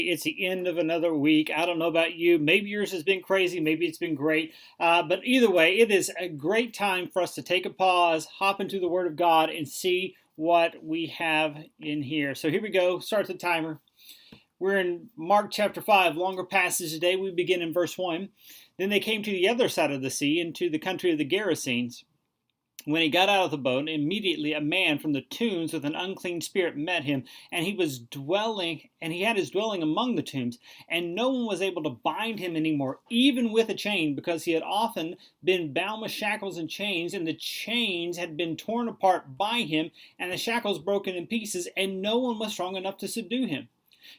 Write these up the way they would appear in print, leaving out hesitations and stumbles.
It's the end of another week. I don't know about you. Maybe yours has been crazy. Maybe it's been great. But either way, it is a great time for us to take a pause, hop into the Word of God, and see what we have in here. So here we go. Start the timer. We're in Mark chapter 5, longer passage today. We begin in verse 1. Then they came to the other side of the sea, into the country of the Gerasenes. When he got out of the boat, immediately a man from the tombs with an unclean spirit met him, and he had his dwelling among the tombs, and no one was able to bind him anymore, even with a chain, because he had often been bound with shackles and chains, and the chains had been torn apart by him, and the shackles broken in pieces, and no one was strong enough to subdue him.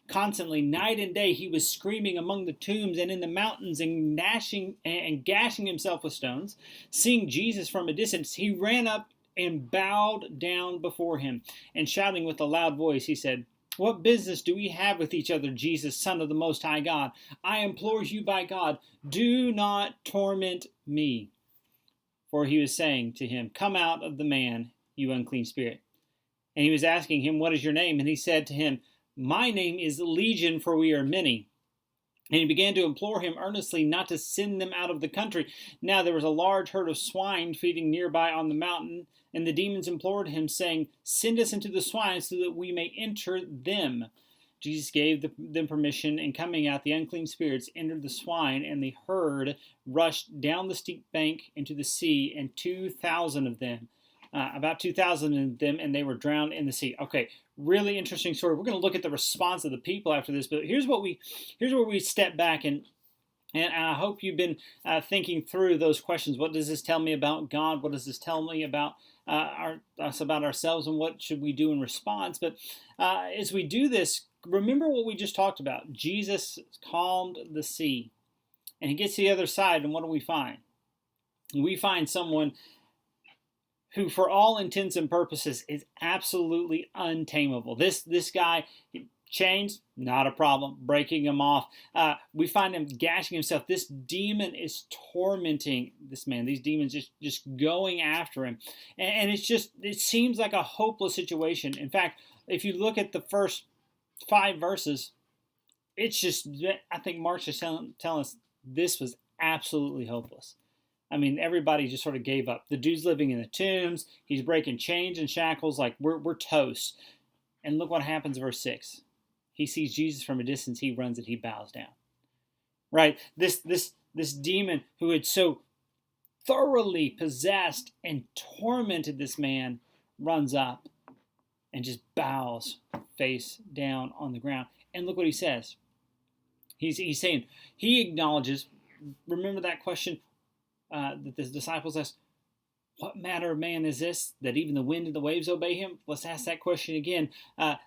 Constantly, night and day, he was screaming among the tombs and in the mountains and gashing himself with stones. Seeing Jesus from a distance, he ran up and bowed down before him. And shouting with a loud voice, he said, "What business do we have with each other, Jesus, Son of the Most High God? I implore you by God, do not torment me." For he was saying to him, "Come out of the man, you unclean spirit." And he was asking him, "What is your name?" And he said to him, "My name is Legion, for we are many." And he began to implore him earnestly not to send them out of the country. Now there was a large herd of swine feeding nearby on the mountain, and the demons implored him, saying, "Send us into the swine so that we may enter them." Jesus gave them permission, and coming out, the unclean spirits entered the swine, and the herd rushed down the steep bank into the sea, and 2,000 of them. About 2,000 of them, and they were drowned in the sea. Okay, really interesting story. We're going to look at the response of the people after this, but here's where we step back, and I hope you've been thinking through those questions. What does this tell me about God? What does this tell me about us, about ourselves, and what should we do in response? But as we do this, remember what we just talked about. Jesus calmed the sea, and he gets to the other side, and what do we find? We find someone who, for all intents and purposes, is absolutely untamable. This guy, chains, not a problem. Breaking him off. We find him gashing himself. This demon is tormenting this man. These demons just going after him. And it seems like a hopeless situation. In fact, if you look at the first 5 verses, I think Mark's just telling us this was absolutely hopeless. I mean, everybody just sort of gave up. The dude's living in the tombs. He's breaking chains and shackles. Like, we're toast. And look what happens in verse 6. He sees Jesus from a distance. He runs and he bows down. Right? This demon who had so thoroughly possessed and tormented this man runs up and just bows face down on the ground. And look what he says. He's saying, he acknowledges, remember that question that the disciples asked, "What manner of man is this, that even the wind and the waves obey him?" Let's ask that question again.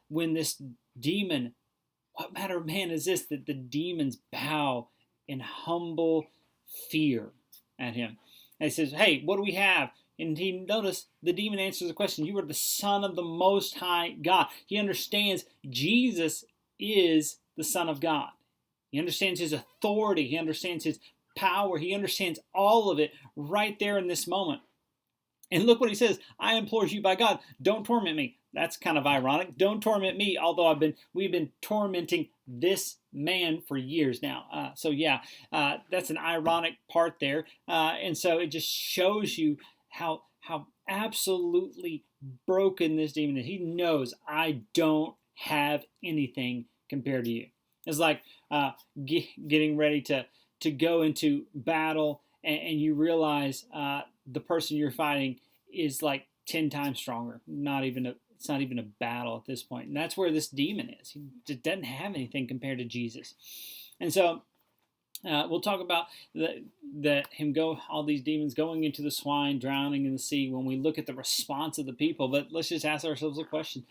When this demon, what manner of man is this, that the demons bow in humble fear at him? And he says, "Hey, what do we have?" And he notice the demon answers the question, "You are the Son of the Most High God." He understands Jesus is the Son of God. He understands his authority. He understands his power. He understands all of it right there in this moment. And look what he says, "I implore you by God, don't torment me." That's kind of ironic. Don't torment me, although we've been tormenting this man for years now. That's an ironic part there. And so it just shows you how absolutely broken this demon is. He knows, I don't have anything compared to you. It's like getting ready to go into battle, and you realize the person you're fighting is like 10 times stronger. It's not even a battle at this point. And that's where this demon is. He just doesn't have anything compared to Jesus. And so we'll talk about all these demons going into the swine, drowning in the sea, when we look at the response of the people. But let's just ask ourselves a question.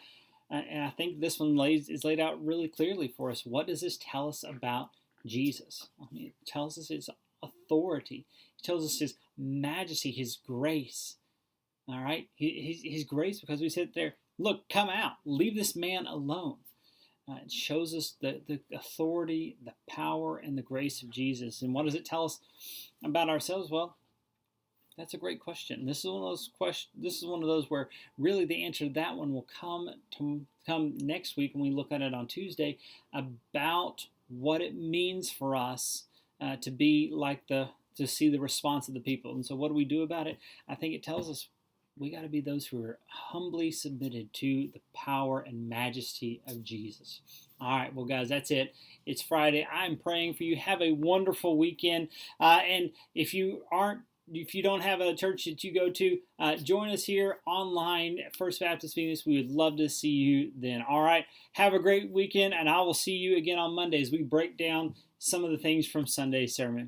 And I think this one is laid out really clearly for us. What does this tell us about Jesus? I mean, it tells us his authority. It tells us his majesty, his grace. All right? His grace, because we sit there, look, come out. Leave this man alone. It shows us the authority, the power, and the grace of Jesus. And what does it tell us about ourselves? Well, That's a great question. This is one of those questions. This is one of those where really the answer to that one will come next week when we look at it on Tuesday about what it means for us to be like to see the response of the people. And so, what do we do about it? I think it tells us we got to be those who are humbly submitted to the power and majesty of Jesus. All right, well, guys, that's it. It's Friday. I'm praying for you. Have a wonderful weekend. And if you don't have a church that you go to, join us here online at First Baptist Phoenix. We would love to see you then. All right, have a great weekend, and I will see you again on Monday as we break down some of the things from Sunday's sermon.